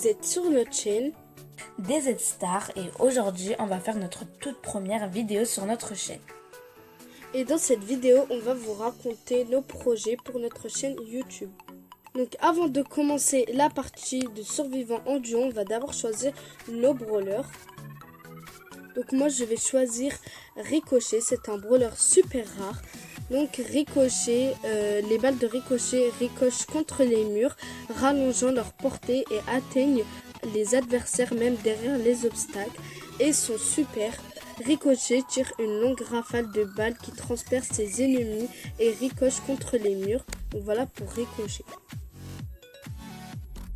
vous êtes sur notre chaîne DZ Star et aujourd'hui on va faire notre toute première vidéo sur notre chaîne. et dans cette vidéo on va vous raconter nos projets pour notre chaîne YouTube. Donc avant de commencer la partie de survivants en duo, on va d'abord choisir nos brawlers. Donc moi je vais choisir Ricochet, c'est un brawler super rare. Donc Ricochet, les balles de Ricochet ricochent contre les murs, rallongeant leur portée et atteignent les adversaires même derrière les obstacles et sont super. Ricochet tire une longue rafale de balles qui transperce ses ennemis et ricoche contre les murs. Donc voilà pour Ricochet.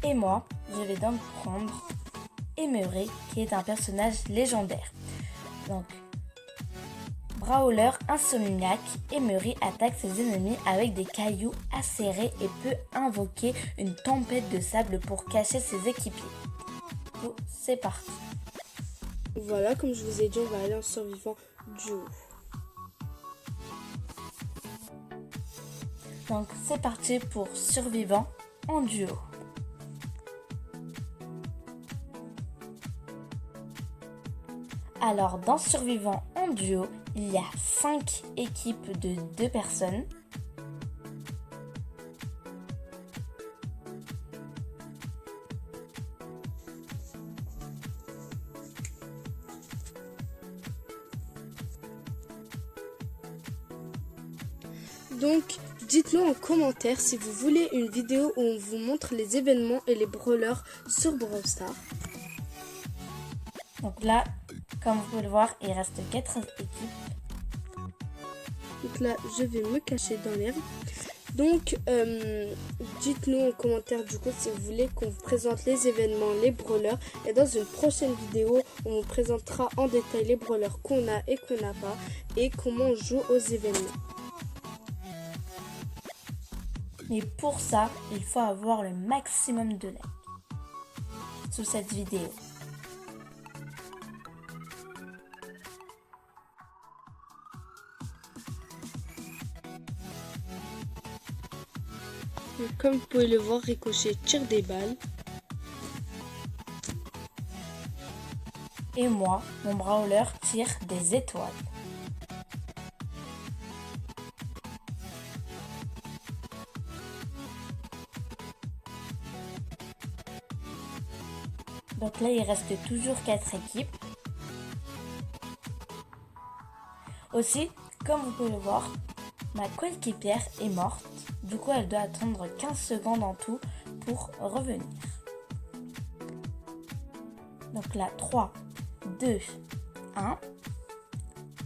Et moi, je vais donc prendre Emery qui est un personnage légendaire. Donc, brawler insomniaque, Emery attaque ses ennemis avec des cailloux acérés et peut invoquer une tempête de sable pour cacher ses équipiers. Donc, c'est parti. Voilà, comme je vous ai dit, on va aller en survivant duo. Donc, c'est parti pour survivant en duo. Alors, dans survivant en duo, il y a 5 équipes de 2 personnes. Donc, dites-nous en commentaire si vous voulez une vidéo où on vous montre les événements et les brawlers sur Brawl Stars. Donc là, comme vous pouvez le voir, il reste 4 équipes. Donc là, je vais me cacher dans l'herbe. Donc, dites-nous en commentaire du coup si vous voulez qu'on vous présente les événements, les brawlers. Et dans une prochaine vidéo, on vous présentera en détail les brawlers qu'on a et qu'on n'a pas. Et comment on joue aux événements. Mais pour ça, il faut avoir le maximum de likes sous cette vidéo. Donc, comme vous pouvez le voir, Ricochet tire des balles. Et moi, mon brawler tire des étoiles. Donc là, il reste toujours 4 équipes. Aussi, comme vous pouvez le voir, ma coéquipière est morte. Du coup, elle doit attendre 15 secondes en tout pour revenir. Donc là, 3, 2, 1.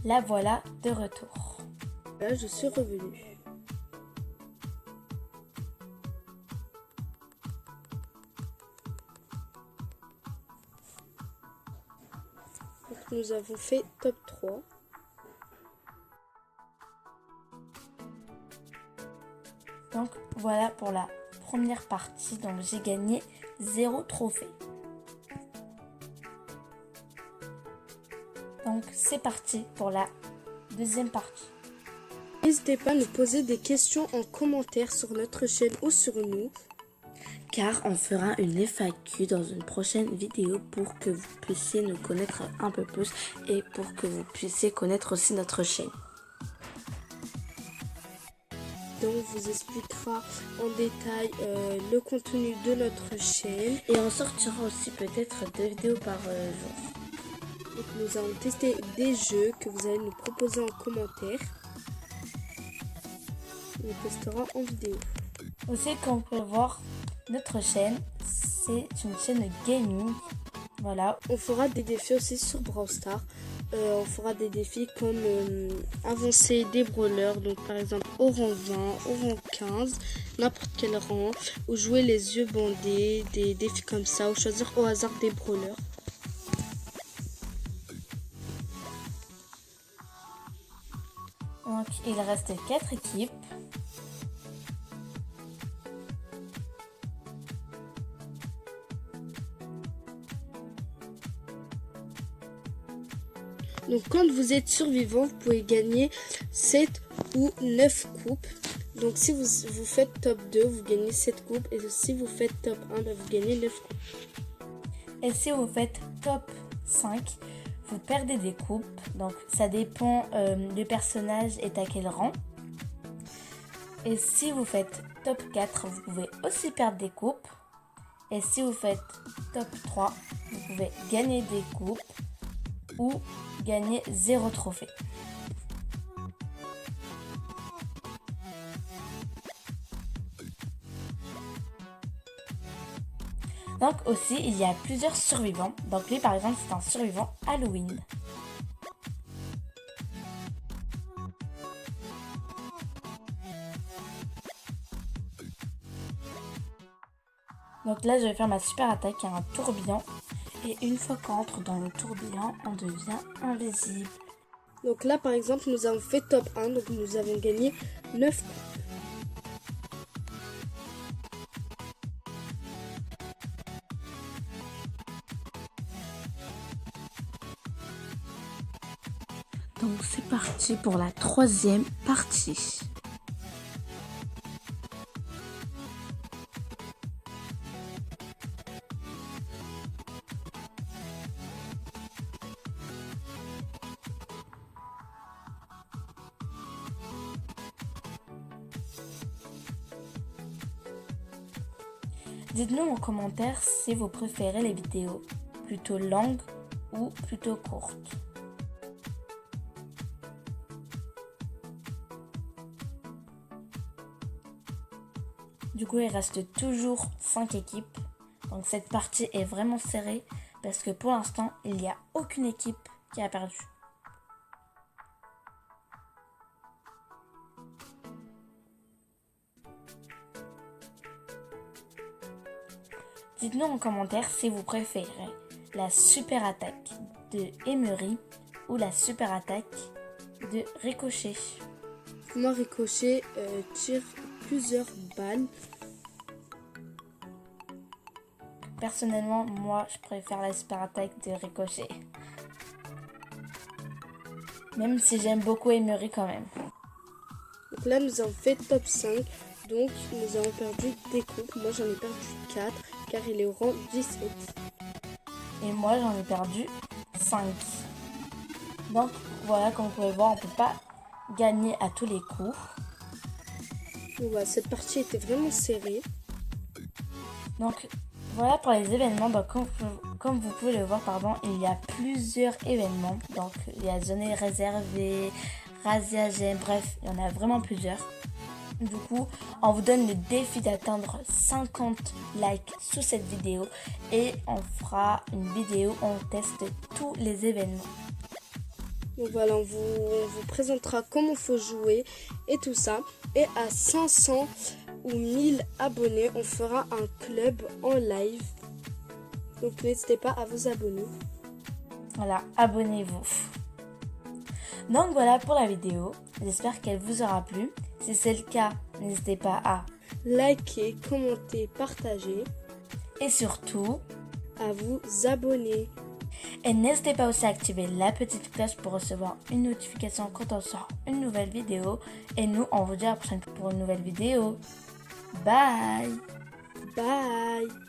La voilà de retour. Là, je suis revenue. Donc, nous avons fait top 3. Donc voilà pour la première partie. Donc j'ai gagné 0 trophée. Donc c'est parti pour la deuxième partie. N'hésitez pas à nous poser des questions en commentaire sur notre chaîne ou sur nous. Car on fera une FAQ dans une prochaine vidéo pour que vous puissiez nous connaître un peu plus et pour que vous puissiez connaître aussi notre chaîne. Donc, on vous expliquera en détail le contenu de notre chaîne. Et on sortira aussi peut-être 2 vidéos par jour. Donc, nous allons tester des jeux que vous allez nous proposer en commentaire. On les testera en vidéo. Aussi, comme vous pouvez le voir, notre chaîne, c'est une chaîne gaming. Voilà. On fera des défis aussi sur Brawl Stars. On fera des défis comme avancer des brawlers, donc par exemple au rang 20, au rang 15, n'importe quel rang, ou jouer les yeux bandés, des défis comme ça, ou choisir au hasard des brawlers. Donc il reste 4 équipes. Donc quand vous êtes survivant, vous pouvez gagner 7 ou 9 coupes. Donc si vous faites top 2, vous gagnez 7 coupes. Et si vous faites top 1, vous gagnez 9 coupes. Et si vous faites top 5, vous perdez des coupes. Donc ça dépend du personnage est à quel rang. Et si vous faites top 4, vous pouvez aussi perdre des coupes. Et si vous faites top 3, vous pouvez gagner des coupes ou gagner 0 trophée. Donc aussi, il y a plusieurs survivants. Donc lui, par exemple, c'est un survivant Halloween. Donc là, je vais faire ma super attaque, qui est un tourbillon. Et une fois qu'on entre dans le tourbillon, on devient invisible. Donc là, par exemple, nous avons fait top 1, donc nous avons gagné 9 coupes. Donc c'est parti pour la 3e partie. Dites-nous en commentaire si vous préférez les vidéos plutôt longues ou plutôt courtes. Du coup, il reste toujours 5 équipes. Donc cette partie est vraiment serrée parce que pour l'instant, il n'y a aucune équipe qui a perdu. Dites-nous en commentaire si vous préférez la super attaque de Emery ou la super attaque de Ricochet. Moi, Ricochet tire plusieurs balles. Personnellement, moi, je préfère la super attaque de Ricochet. Même si j'aime beaucoup Emery quand même. Donc là, nous avons fait top 5. Donc, nous avons perdu des coupes. Moi, j'en ai perdu 4, car il est au rang 17. Et moi, j'en ai perdu 5. Donc, voilà, comme vous pouvez voir, on ne peut pas gagner à tous les coups. Donc, voilà, cette partie était vraiment serrée. Donc, voilà pour les événements. Donc, comme vous pouvez le voir, il y a plusieurs événements. Donc, il y a zone réservée, razzia gemme, bref, il y en a vraiment plusieurs. Du coup, on vous donne le défi d'atteindre 50 likes sous cette vidéo et on fera une vidéo où on teste tous les événements. Donc voilà, on vous présentera comment il faut jouer et tout ça. Et à 500 ou 1000 abonnés, on fera un club en live. Donc n'hésitez pas à vous abonner. Voilà, abonnez-vous. Donc voilà pour la vidéo. J'espère qu'elle vous aura plu. Si c'est le cas, n'hésitez pas à liker, commenter, partager. Et surtout, à vous abonner. Et n'hésitez pas aussi à activer la petite cloche pour recevoir une notification quand on sort une nouvelle vidéo. Et nous, on vous dit à la prochaine fois pour une nouvelle vidéo. Bye! Bye!